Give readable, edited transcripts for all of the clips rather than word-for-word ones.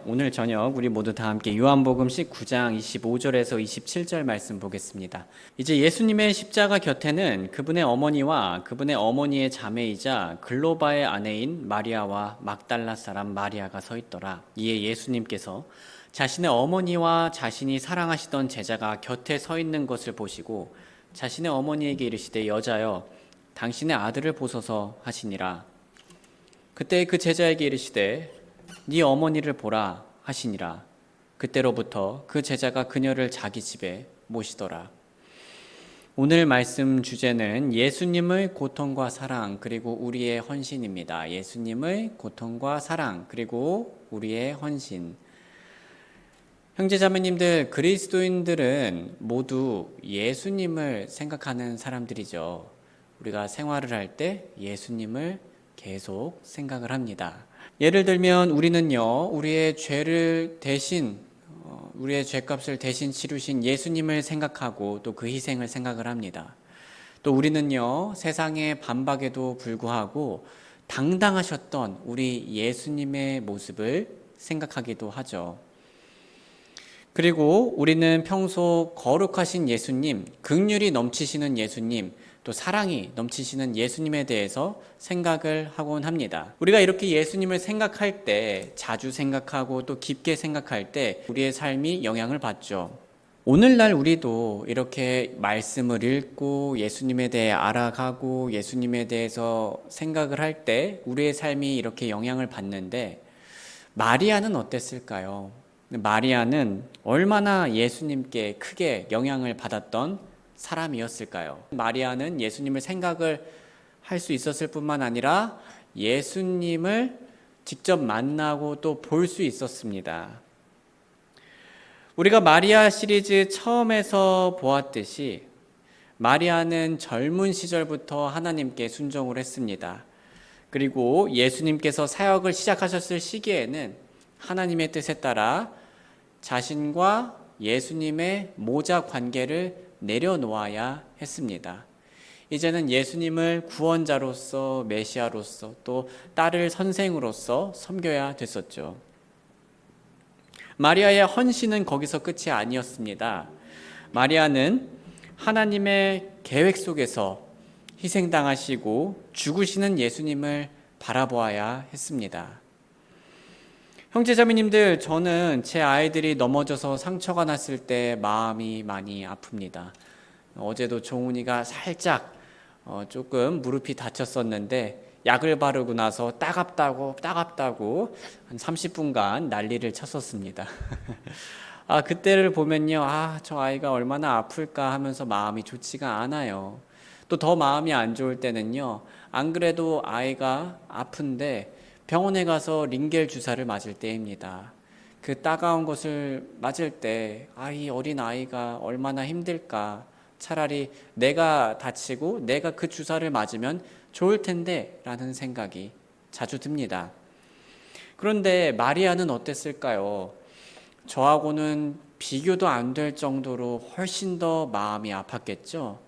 오늘 저녁 우리 모두 다 함께 요한복음 19장 25절에서 27절 말씀 보겠습니다. 이제 예수님의 십자가 곁에는 그분의 어머니와 그분의 어머니의 자매이자 글로바의 아내인 마리아와 막달라 사람 마리아가 서 있더라. 이에 예수님께서 자신의 어머니와 자신이 사랑하시던 제자가 곁에 서 있는 것을 보시고 자신의 어머니에게 이르시되 여자여 당신의 아들을 보소서 하시니라. 그때 그 제자에게 이르시되 네 어머니를 보라 하시니라. 그때로부터 그 제자가 그녀를 자기 집에 모시더라. 오늘 말씀 주제는 예수님의 고통과 사랑 그리고 우리의 헌신입니다. 예수님의 고통과 사랑 그리고 우리의 헌신. 형제자매님들, 그리스도인들은 모두 예수님을 생각하는 사람들이죠. 우리가 생활을 할 때 예수님을 계속 생각을 합니다. 예를 들면 우리는요, 우리의 죄를 대신 우리의 죄값을 대신 치르신 예수님을 생각하고 또 그 희생을 생각을 합니다. 또 우리는요, 세상의 반박에도 불구하고 당당하셨던 우리 예수님의 모습을 생각하기도 하죠. 그리고 우리는 평소 거룩하신 예수님, 긍휼이 넘치시는 예수님, 또 사랑이 넘치시는 예수님에 대해서 생각을 하곤 합니다. 우리가 이렇게 예수님을 생각할 때, 자주 생각하고 또 깊게 생각할 때 우리의 삶이 영향을 받죠. 오늘날 우리도 이렇게 말씀을 읽고 예수님에 대해 알아가고 예수님에 대해서 생각을 할 때 우리의 삶이 이렇게 영향을 받는데, 마리아는 어땠을까요? 마리아는 얼마나 예수님께 크게 영향을 받았던 사람이었을까요? 마리아는 예수님을 생각을 할 수 있었을 뿐만 아니라 예수님을 직접 만나고 또 볼 수 있었습니다. 우리가 마리아 시리즈 처음에서 보았듯이 마리아는 젊은 시절부터 하나님께 순종을 했습니다. 그리고 예수님께서 사역을 시작하셨을 시기에는 하나님의 뜻에 따라 자신과 예수님의 모자 관계를 내려놓아야 했습니다. 이제는 예수님을 구원자로서, 메시아로서, 또 딸을 선생으로서 섬겨야 됐었죠. 마리아의 헌신은 거기서 끝이 아니었습니다. 마리아는 하나님의 계획 속에서 희생당하시고 죽으시는 예수님을 바라보아야 했습니다. 형제자매님들, 저는 제 아이들이 넘어져서 상처가 났을 때 마음이 많이 아픕니다. 어제도 종훈이가 살짝 조금 무릎이 다쳤었는데 약을 바르고 나서 따갑다고 한 30분간 난리를 쳤었습니다. 그때를 보면요, 저 아이가 얼마나 아플까 하면서 마음이 좋지가 않아요. 또 더 마음이 안 좋을 때는요, 안 그래도 아이가 아픈데 병원에 가서 링겔 주사를 맞을 때입니다. 그 따가운 것을 맞을 때 이 어린 아이가 얼마나 힘들까. 차라리 내가 다치고 내가 그 주사를 맞으면 좋을 텐데 라는 생각이 자주 듭니다. 그런데 마리아는 어땠을까요? 저하고는 비교도 안 될 정도로 훨씬 더 마음이 아팠겠죠.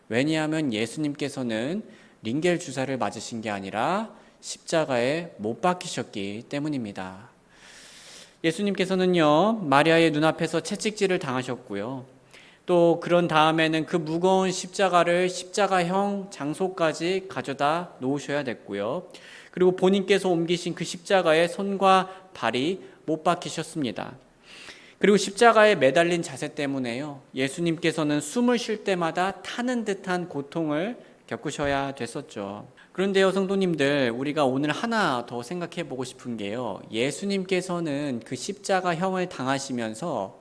왜냐하면 예수님께서는 링겔 주사를 맞으신 게 아니라 십자가에 못 박히셨기 때문입니다. 예수님께서는요, 마리아의 눈앞에서 채찍질을 당하셨고요. 또 그런 다음에는 그 무거운 십자가를 십자가형 장소까지 가져다 놓으셔야 됐고요. 그리고 본인께서 옮기신 그 십자가에 손과 발이 못 박히셨습니다. 그리고 십자가에 매달린 자세 때문에요, 예수님께서는 숨을 쉴 때마다 타는 듯한 고통을 겪으셔야 됐었죠. 그런데요, 성도님들, 우리가 오늘 하나 더 생각해 보고 싶은 게요, 예수님께서는 그 십자가형을 당하시면서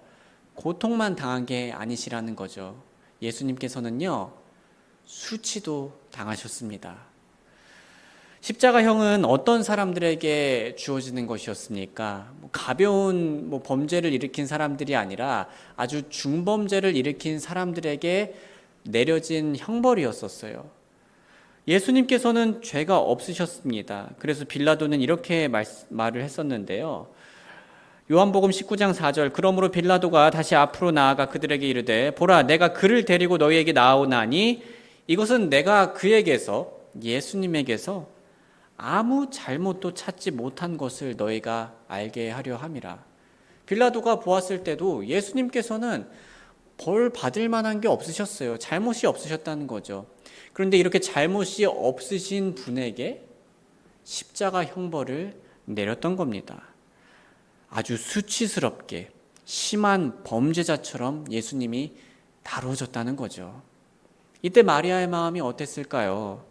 고통만 당한 게 아니시라는 거죠. 예수님께서는요, 수치도 당하셨습니다. 십자가형은 어떤 사람들에게 주어지는 것이었습니까? 가벼운 범죄를 일으킨 사람들이 아니라 아주 중범죄를 일으킨 사람들에게 내려진 형벌이었었어요. 예수님께서는 죄가 없으셨습니다. 그래서 빌라도는 이렇게 말을 했었는데요. 요한복음 19장 4절, 그러므로 빌라도가 다시 앞으로 나아가 그들에게 이르되 보라, 내가 그를 데리고 너희에게 나아오나니 이것은 내가 그에게서, 예수님에게서 아무 잘못도 찾지 못한 것을 너희가 알게 하려 함이라. 빌라도가 보았을 때도 예수님께서는 벌 받을 만한 게 없으셨어요. 잘못이 없으셨다는 거죠. 그런데 이렇게 잘못이 없으신 분에게 십자가 형벌을 내렸던 겁니다. 아주 수치스럽게 심한 범죄자처럼 예수님이 다루어졌다는 거죠. 이때 마리아의 마음이 어땠을까요?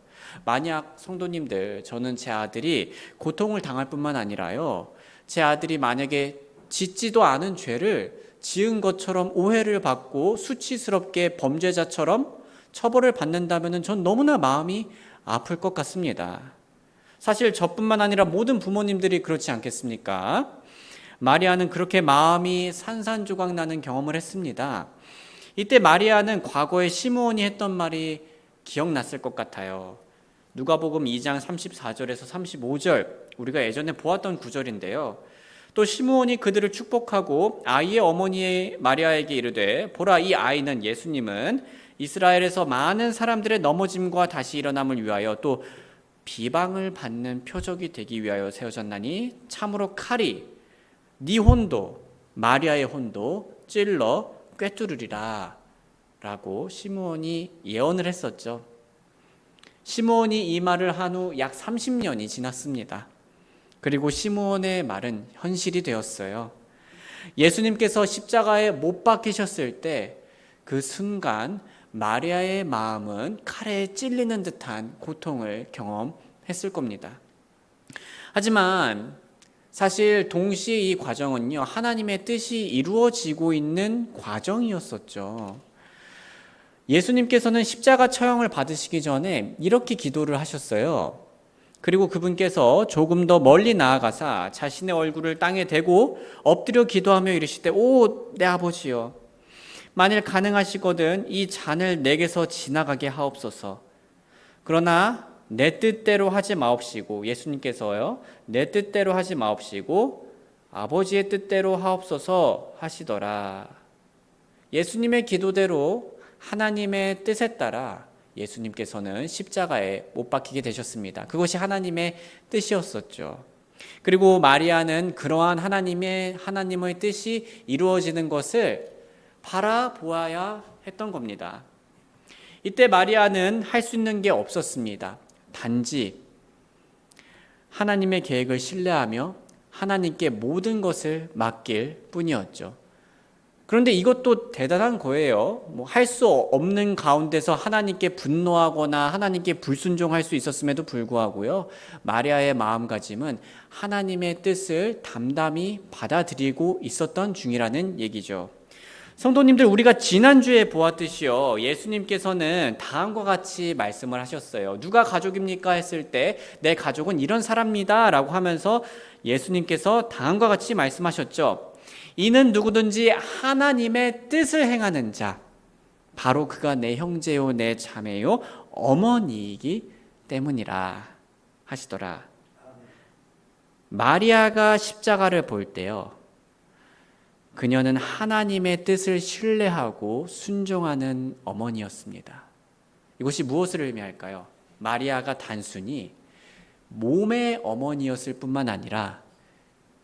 만약 성도님들, 저는 제 아들이 고통을 당할 뿐만 아니라요, 제 아들이 만약에 짓지도 않은 죄를 지은 것처럼 오해를 받고 수치스럽게 범죄자처럼 처벌을 받는다면 전 너무나 마음이 아플 것 같습니다. 사실 저뿐만 아니라 모든 부모님들이 그렇지 않겠습니까? 마리아는 그렇게 마음이 산산조각 나는 경험을 했습니다. 이때 마리아는 과거에 시므온이 했던 말이 기억났을 것 같아요. 누가복음 2장 34절에서 35절, 우리가 예전에 보았던 구절인데요. 또 시므온이 그들을 축복하고 아이의 어머니의 마리아에게 이르되, 보라, 이 아이는, 예수님은 이스라엘에서 많은 사람들의 넘어짐과 다시 일어남을 위하여 또 비방을 받는 표적이 되기 위하여 세워졌나니 참으로 칼이 네 혼도 마리아의 혼도 찔러 꿰뚫으리라 라고 시므온이 예언을 했었죠. 시므온이 이 말을 한 후 약 30년이 지났습니다. 그리고 시므온의 말은 현실이 되었어요. 예수님께서 십자가에 못 박히셨을 때 그 순간 마리아의 마음은 칼에 찔리는 듯한 고통을 경험했을 겁니다. 하지만 사실 동시에 이 과정은요, 하나님의 뜻이 이루어지고 있는 과정이었었죠. 예수님께서는 십자가 처형을 받으시기 전에 이렇게 기도를 하셨어요. 그리고 그분께서 조금 더 멀리 나아가사 자신의 얼굴을 땅에 대고 엎드려 기도하며 이르시되, 오 내 아버지여, 만일 가능하시거든 이 잔을 내게서 지나가게 하옵소서. 그러나 내 뜻대로 하지 마옵시고, 예수님께서요, 내 뜻대로 하지 마옵시고 아버지의 뜻대로 하옵소서 하시더라. 예수님의 기도대로 하나님의 뜻에 따라 예수님께서는 십자가에 못 박히게 되셨습니다. 그것이 하나님의 뜻이었었죠. 그리고 마리아는 그러한 하나님의 뜻이 이루어지는 것을 바라보아야 했던 겁니다. 이때 마리아는 할 수 있는 게 없었습니다. 단지 하나님의 계획을 신뢰하며 하나님께 모든 것을 맡길 뿐이었죠. 그런데 이것도 대단한 거예요. 할 수 없는 가운데서 하나님께 분노하거나 하나님께 불순종할 수 있었음에도 불구하고요, 마리아의 마음가짐은 하나님의 뜻을 담담히 받아들이고 있었던 중이라는 얘기죠. 성도님들, 우리가 지난주에 보았듯이요, 예수님께서는 다음과 같이 말씀을 하셨어요. 누가 가족입니까? 했을 때 내 가족은 이런 사람입니다 라고 하면서 예수님께서 다음과 같이 말씀하셨죠. 이는 누구든지 하나님의 뜻을 행하는 자, 바로 그가 내 형제요 내 자매요 어머니이기 때문이라 하시더라. 마리아가 십자가를 볼 때요, 그녀는 하나님의 뜻을 신뢰하고 순종하는 어머니였습니다. 이것이 무엇을 의미할까요? 마리아가 단순히 몸의 어머니였을 뿐만 아니라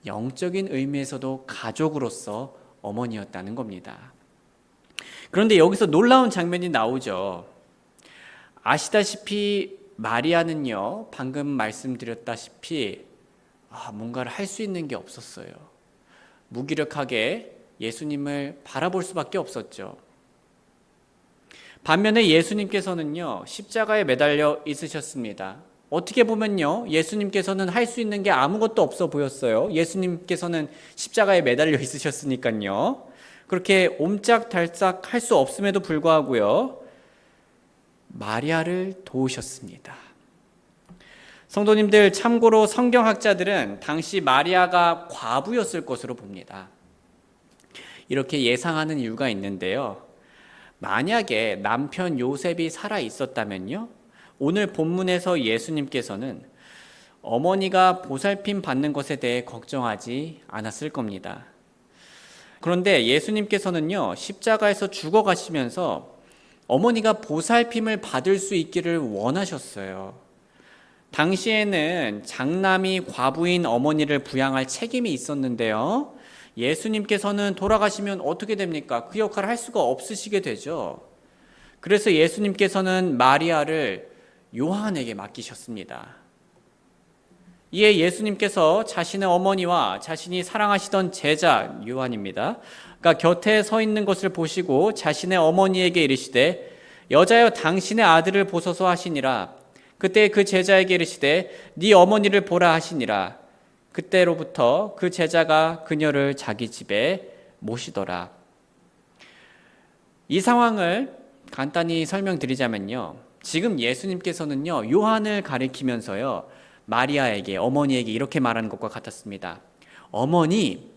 영적인 의미에서도 가족으로서 어머니였다는 겁니다. 그런데 여기서 놀라운 장면이 나오죠. 아시다시피 마리아는요, 방금 말씀드렸다시피 뭔가를 할 수 있는 게 없었어요. 무기력하게 예수님을 바라볼 수밖에 없었죠. 반면에 예수님께서는요, 십자가에 매달려 있으셨습니다. 어떻게 보면요, 예수님께서는 할 수 있는 게 아무것도 없어 보였어요. 예수님께서는 십자가에 매달려 있으셨으니까요. 그렇게 옴짝달싹 할 수 없음에도 불구하고요, 마리아를 도우셨습니다. 성도님들, 참고로 성경학자들은 당시 마리아가 과부였을 것으로 봅니다. 이렇게 예상하는 이유가 있는데요. 만약에 남편 요셉이 살아 있었다면요, 오늘 본문에서 예수님께서는 어머니가 보살핌 받는 것에 대해 걱정하지 않았을 겁니다. 그런데 예수님께서는요, 십자가에서 죽어가시면서 어머니가 보살핌을 받을 수 있기를 원하셨어요. 당시에는 장남이 과부인 어머니를 부양할 책임이 있었는데요. 예수님께서는 돌아가시면 어떻게 됩니까? 그 역할을 할 수가 없으시게 되죠. 그래서 예수님께서는 마리아를 요한에게 맡기셨습니다. 이에 예수님께서 자신의 어머니와 자신이 사랑하시던 제자 요한입니다. 그러니까 곁에 서 있는 것을 보시고 자신의 어머니에게 이르시되 여자여 당신의 아들을 보소서 하시니라. 그때 그 제자에게 이르시되 네 어머니를 보라 하시니라. 그때로부터 그 제자가 그녀를 자기 집에 모시더라. 이 상황을 간단히 설명드리자면요. 지금 예수님께서는요, 요한을 가리키면서요, 마리아에게, 어머니에게 이렇게 말하는 것과 같았습니다. 어머니,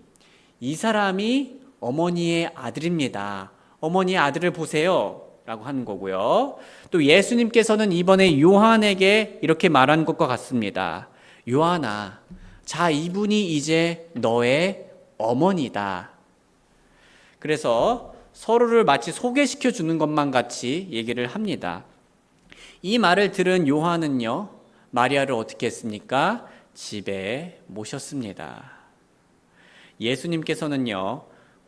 이 사람이 어머니의 아들입니다. 어머니의 아들을 보세요. 라고 하는 거고요. 또 예수님께서는 이번에 요한에게 이렇게 말하는 것과 같습니다. 요한아, 자, 이분이 이제 너의 어머니다. 그래서 서로를 마치 소개시켜 주는 것만 같이 얘기를 합니다. 이 말을 들은 요한은요, 마리아를 어떻게 했습니까? 집에 모셨습니다. 예수님께서는요,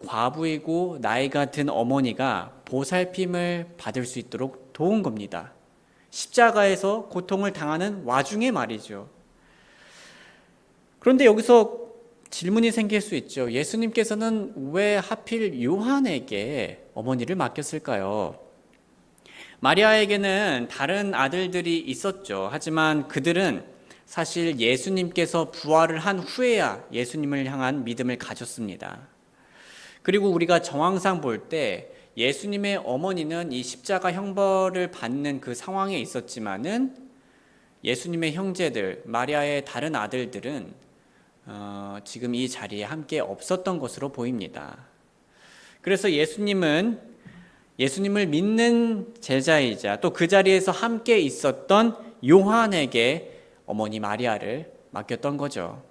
과부이고 나이가 든 어머니가 보살핌을 받을 수 있도록 도운 겁니다. 십자가에서 고통을 당하는 와중에 말이죠. 그런데 여기서 질문이 생길 수 있죠. 예수님께서는 왜 하필 요한에게 어머니를 맡겼을까요? 마리아에게는 다른 아들들이 있었죠. 하지만 그들은 사실 예수님께서 부활을 한 후에야 예수님을 향한 믿음을 가졌습니다. 그리고 우리가 정황상 볼 때 예수님의 어머니는 이 십자가 형벌을 받는 그 상황에 있었지만은 예수님의 형제들, 마리아의 다른 아들들은 지금 이 자리에 함께 없었던 것으로 보입니다. 그래서 예수님을 믿는 제자이자 또 그 자리에서 함께 있었던 요한에게 어머니 마리아를 맡겼던 거죠.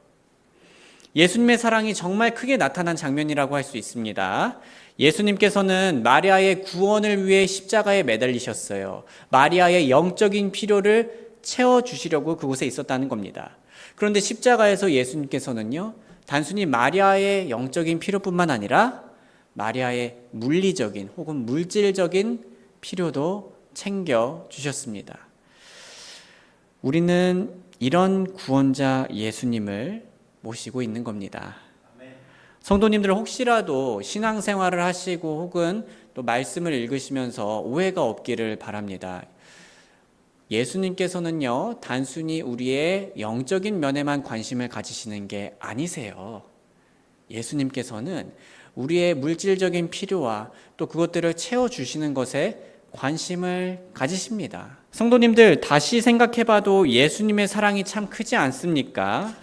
예수님의 사랑이 정말 크게 나타난 장면이라고 할 수 있습니다. 예수님께서는 마리아의 구원을 위해 십자가에 매달리셨어요. 마리아의 영적인 필요를 채워주시려고 그곳에 있었다는 겁니다. 그런데 십자가에서 예수님께서는요, 단순히 마리아의 영적인 필요뿐만 아니라 마리아의 물리적인 혹은 물질적인 필요도 챙겨주셨습니다. 우리는 이런 구원자 예수님을 모시고 있는 겁니다. 성도님들 혹시라도 신앙생활을 하시고 혹은 또 말씀을 읽으시면서 오해가 없기를 바랍니다. 예수님께서는요, 단순히 우리의 영적인 면에만 관심을 가지시는 게 아니세요. 예수님께서는 우리의 물질적인 필요와 또 그것들을 채워주시는 것에 관심을 가지십니다. 성도님들 다시 생각해봐도 예수님의 사랑이 참 크지 않습니까?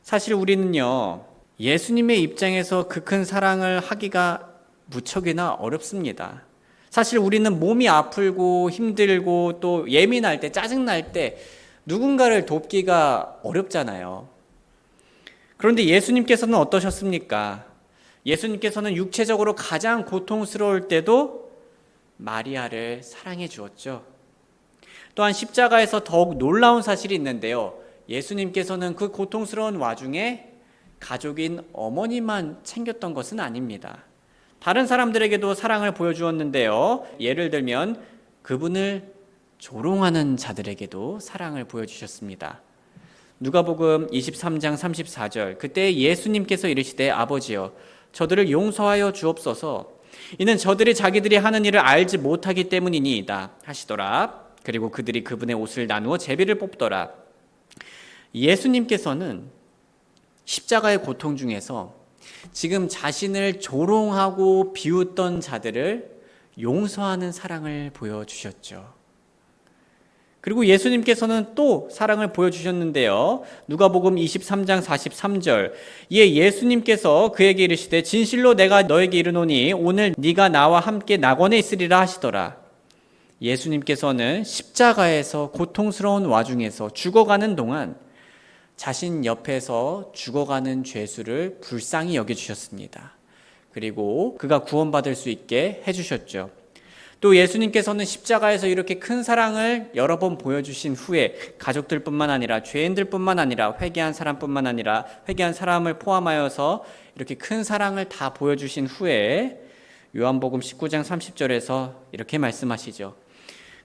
사실 우리는요, 예수님의 입장에서 그 큰 사랑을 하기가 무척이나 어렵습니다. 사실 우리는 몸이 아프고 힘들고 또 예민할 때, 짜증날 때 누군가를 돕기가 어렵잖아요. 그런데 예수님께서는 어떠셨습니까? 예수님께서는 육체적으로 가장 고통스러울 때도 마리아를 사랑해 주었죠. 또한 십자가에서 더욱 놀라운 사실이 있는데요. 예수님께서는 그 고통스러운 와중에 가족인 어머니만 챙겼던 것은 아닙니다. 다른 사람들에게도 사랑을 보여주었는데요. 예를 들면 그분을 조롱하는 자들에게도 사랑을 보여주셨습니다. 누가복음 23장 34절, 그때 예수님께서 이르시되 아버지여 저들을 용서하여 주옵소서, 이는 저들이 자기들이 하는 일을 알지 못하기 때문이니이다 하시더라. 그리고 그들이 그분의 옷을 나누어 제비를 뽑더라. 예수님께서는 십자가의 고통 중에서 지금 자신을 조롱하고 비웃던 자들을 용서하는 사랑을 보여주셨죠. 그리고 예수님께서는 또 사랑을 보여주셨는데요. 누가복음 23장 43절, 이에 예수님께서 그에게 이르시되 진실로 내가 너에게 이르노니 오늘 네가 나와 함께 낙원에 있으리라 하시더라. 예수님께서는 십자가에서 고통스러운 와중에서 죽어가는 동안 자신 옆에서 죽어가는 죄수를 불쌍히 여겨주셨습니다. 그리고 그가 구원받을 수 있게 해주셨죠. 또 예수님께서는 십자가에서 이렇게 큰 사랑을 여러 번 보여주신 후에 가족들뿐만 아니라 죄인들뿐만 아니라 회개한 사람을 포함하여서 이렇게 큰 사랑을 다 보여주신 후에 요한복음 19장 30절에서 이렇게 말씀하시죠.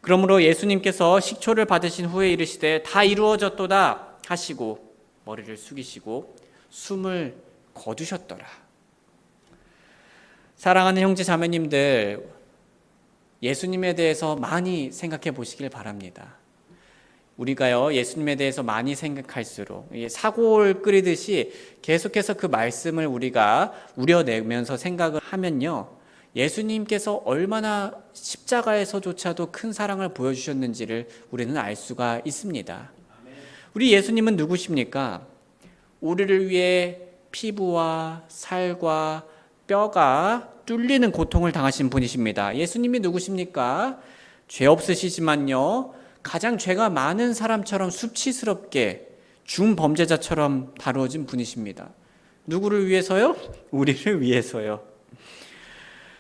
그러므로 예수님께서 식초를 받으신 후에 이르시되 다 이루어졌도다 하시고 머리를 숙이시고 숨을 거두셨더라. 사랑하는 형제 자매님들, 예수님에 대해서 많이 생각해 보시길 바랍니다. 우리가요, 예수님에 대해서 많이 생각할수록 사골 끓이듯이 계속해서 그 말씀을 우리가 우려내면서 생각을 하면요, 예수님께서 얼마나 십자가에서조차도 큰 사랑을 보여주셨는지를 우리는 알 수가 있습니다. 우리 예수님은 누구십니까? 우리를 위해 피부와 살과 뼈가 뚫리는 고통을 당하신 분이십니다. 예수님이 누구십니까? 죄 없으시지만요, 가장 죄가 많은 사람처럼 수치스럽게 중범죄자처럼 다루어진 분이십니다. 누구를 위해서요? 우리를 위해서요.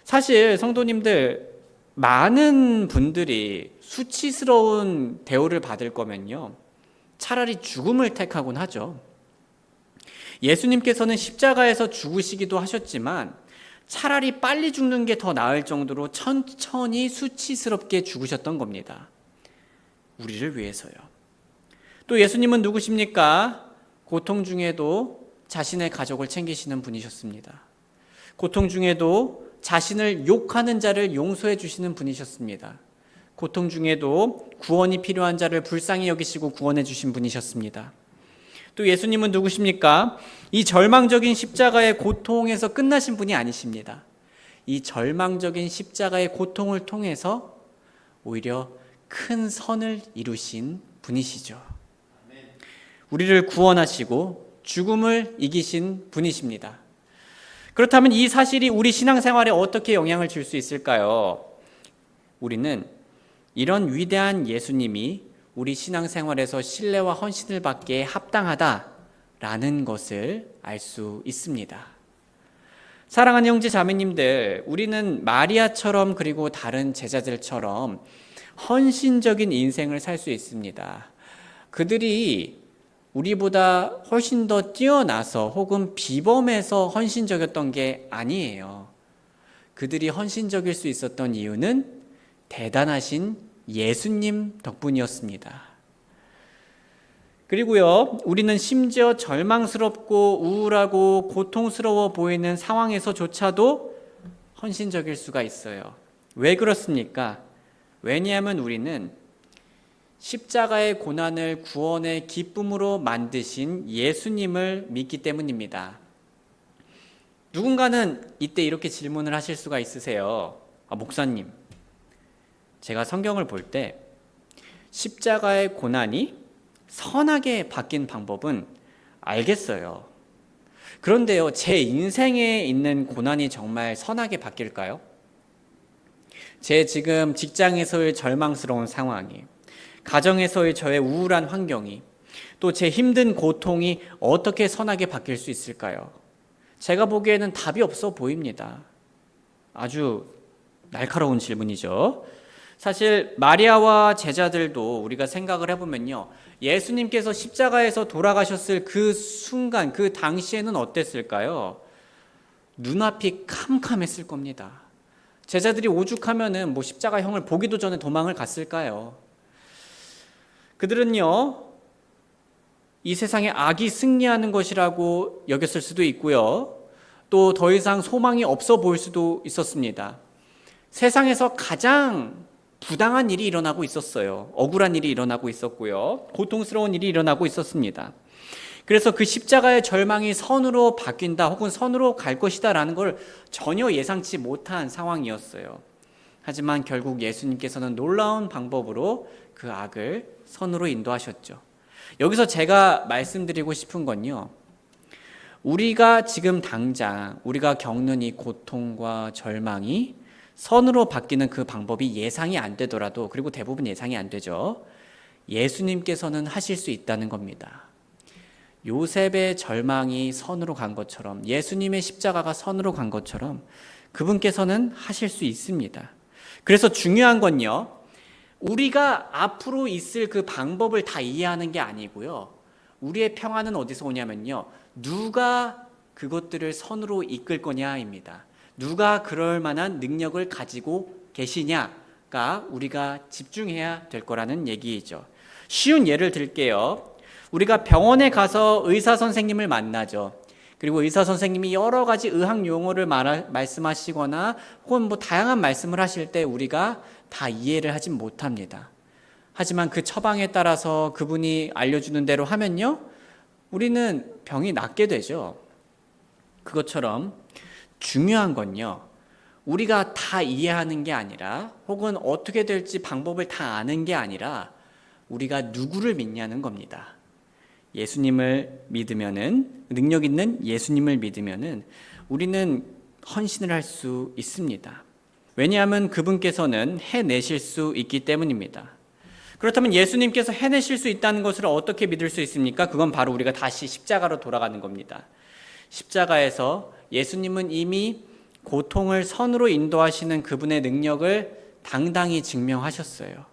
사실 성도님들, 많은 분들이 수치스러운 대우를 받을 거면요, 차라리 죽음을 택하곤 하죠. 예수님께서는 십자가에서 죽으시기도 하셨지만 차라리 빨리 죽는 게 더 나을 정도로 천천히 수치스럽게 죽으셨던 겁니다. 우리를 위해서요. 또 예수님은 누구십니까? 고통 중에도 자신의 가족을 챙기시는 분이셨습니다. 고통 중에도 자신을 욕하는 자를 용서해 주시는 분이셨습니다. 고통 중에도 구원이 필요한 자를 불쌍히 여기시고 구원해 주신 분이셨습니다. 또 예수님은 누구십니까? 이 절망적인 십자가의 고통에서 끝나신 분이 아니십니다. 이 절망적인 십자가의 고통을 통해서 오히려 큰 선을 이루신 분이시죠. 우리를 구원하시고 죽음을 이기신 분이십니다. 그렇다면 이 사실이 우리 신앙생활에 어떻게 영향을 줄 수 있을까요? 우리는 이런 위대한 예수님이 우리 신앙생활에서 신뢰와 헌신을 받기에 합당하다라는 것을 알 수 있습니다. 사랑하는 형제 자매님들, 우리는 마리아처럼 그리고 다른 제자들처럼 헌신적인 인생을 살 수 있습니다. 그들이 우리보다 훨씬 더 뛰어나서 혹은 비범해서 헌신적이었던 게 아니에요. 그들이 헌신적일 수 있었던 이유는 대단하신 예수님 덕분이었습니다. 그리고요, 우리는 심지어 절망스럽고 우울하고 고통스러워 보이는 상황에서조차도 헌신적일 수가 있어요. 왜 그렇습니까? 왜냐하면 우리는 십자가의 고난을 구원의 기쁨으로 만드신 예수님을 믿기 때문입니다. 누군가는 이때 이렇게 질문을 하실 수가 있으세요. 목사님, 제가 성경을 볼 때 십자가의 고난이 선하게 바뀐 방법은 알겠어요. 그런데요, 제 인생에 있는 고난이 정말 선하게 바뀔까요? 제 지금 직장에서의 절망스러운 상황이, 가정에서의 저의 우울한 환경이, 또 제 힘든 고통이 어떻게 선하게 바뀔 수 있을까요? 제가 보기에는 답이 없어 보입니다. 아주 날카로운 질문이죠. 사실 마리아와 제자들도 우리가 생각을 해보면요, 예수님께서 십자가에서 돌아가셨을 그 순간, 그 당시에는 어땠을까요? 눈앞이 캄캄했을 겁니다. 제자들이 오죽하면은 십자가형을 보기도 전에 도망을 갔을까요? 그들은요, 이 세상에 악이 승리하는 것이라고 여겼을 수도 있고요, 또 더 이상 소망이 없어 보일 수도 있었습니다. 세상에서 가장 부당한 일이 일어나고 있었어요. 억울한 일이 일어나고 있었고요, 고통스러운 일이 일어나고 있었습니다. 그래서 그 십자가의 절망이 선으로 바뀐다 혹은 선으로 갈 것이다 라는 걸 전혀 예상치 못한 상황이었어요. 하지만 결국 예수님께서는 놀라운 방법으로 그 악을 선으로 인도하셨죠. 여기서 제가 말씀드리고 싶은 건요, 우리가 지금 당장 우리가 겪는 이 고통과 절망이 선으로 바뀌는 그 방법이 예상이 안 되더라도, 그리고 대부분 예상이 안 되죠, 예수님께서는 하실 수 있다는 겁니다. 요셉의 절망이 선으로 간 것처럼, 예수님의 십자가가 선으로 간 것처럼 그분께서는 하실 수 있습니다. 그래서 중요한 건요, 우리가 앞으로 있을 그 방법을 다 이해하는 게 아니고요, 우리의 평안은 어디서 오냐면요, 누가 그것들을 선으로 이끌 거냐입니다. 누가 그럴 만한 능력을 가지고 계시냐가 우리가 집중해야 될 거라는 얘기이죠. 쉬운 예를 들게요. 우리가 병원에 가서 의사 선생님을 만나죠. 그리고 의사 선생님이 여러 가지 의학 용어를 말씀하시거나 혹은 뭐 다양한 말씀을 하실 때 우리가 다 이해를 하진 못합니다. 하지만 그 처방에 따라서 그분이 알려주는 대로 하면요, 우리는 병이 낫게 되죠. 그것처럼 중요한 건요, 우리가 다 이해하는 게 아니라 혹은 어떻게 될지 방법을 다 아는 게 아니라 우리가 누구를 믿냐는 겁니다. 예수님을 믿으면은, 능력 있는 예수님을 믿으면은 우리는 헌신을 할 수 있습니다. 왜냐하면 그분께서는 해내실 수 있기 때문입니다. 그렇다면 예수님께서 해내실 수 있다는 것을 어떻게 믿을 수 있습니까? 그건 바로 우리가 다시 십자가로 돌아가는 겁니다. 십자가에서 예수님은 이미 고통을 선으로 인도하시는 그분의 능력을 당당히 증명하셨어요.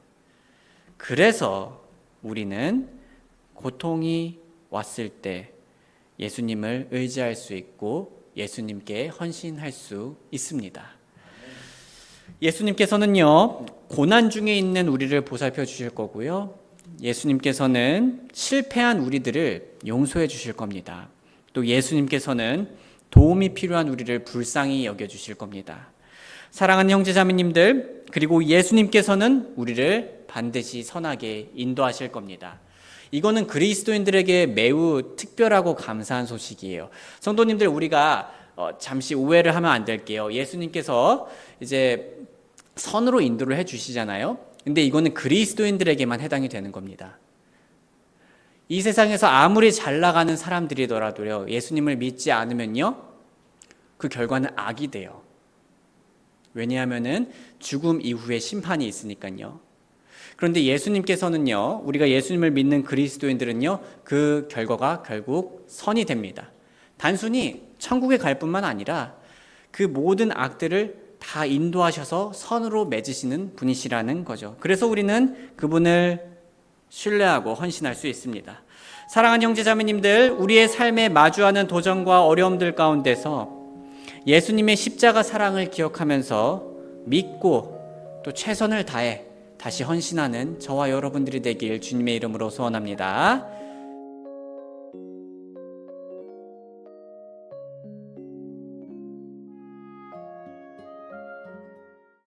그래서 우리는 고통이 왔을 때 예수님을 의지할 수 있고 예수님께 헌신할 수 있습니다. 예수님께서는요, 고난 중에 있는 우리를 보살펴 주실 거고요, 예수님께서는 실패한 우리들을 용서해 주실 겁니다. 또 예수님께서는 도움이 필요한 우리를 불쌍히 여겨주실 겁니다. 사랑하는 형제자매님들, 그리고 예수님께서는 우리를 반드시 선하게 인도하실 겁니다. 이거는 그리스도인들에게 매우 특별하고 감사한 소식이에요. 성도님들, 우리가 잠시 오해를 하면 안 될게요. 예수님께서 이제 선으로 인도를 해주시잖아요. 근데 이거는 그리스도인들에게만 해당이 되는 겁니다. 이 세상에서 아무리 잘 나가는 사람들이더라도요, 예수님을 믿지 않으면요, 그 결과는 악이 돼요. 왜냐하면은 죽음 이후에 심판이 있으니까요. 그런데 예수님께서는요, 우리가 예수님을 믿는 그리스도인들은요, 그 결과가 결국 선이 됩니다. 단순히 천국에 갈 뿐만 아니라 그 모든 악들을 다 인도하셔서 선으로 맺으시는 분이시라는 거죠. 그래서 우리는 그분을 신뢰하고 헌신할 수 있습니다. 사랑하는 형제자매님들, 우리의 삶에 마주하는 도전과 어려움들 가운데서 예수님의 십자가 사랑을 기억하면서 믿고 또 최선을 다해 다시 헌신하는 저와 여러분들이 되길 주님의 이름으로 소원합니다.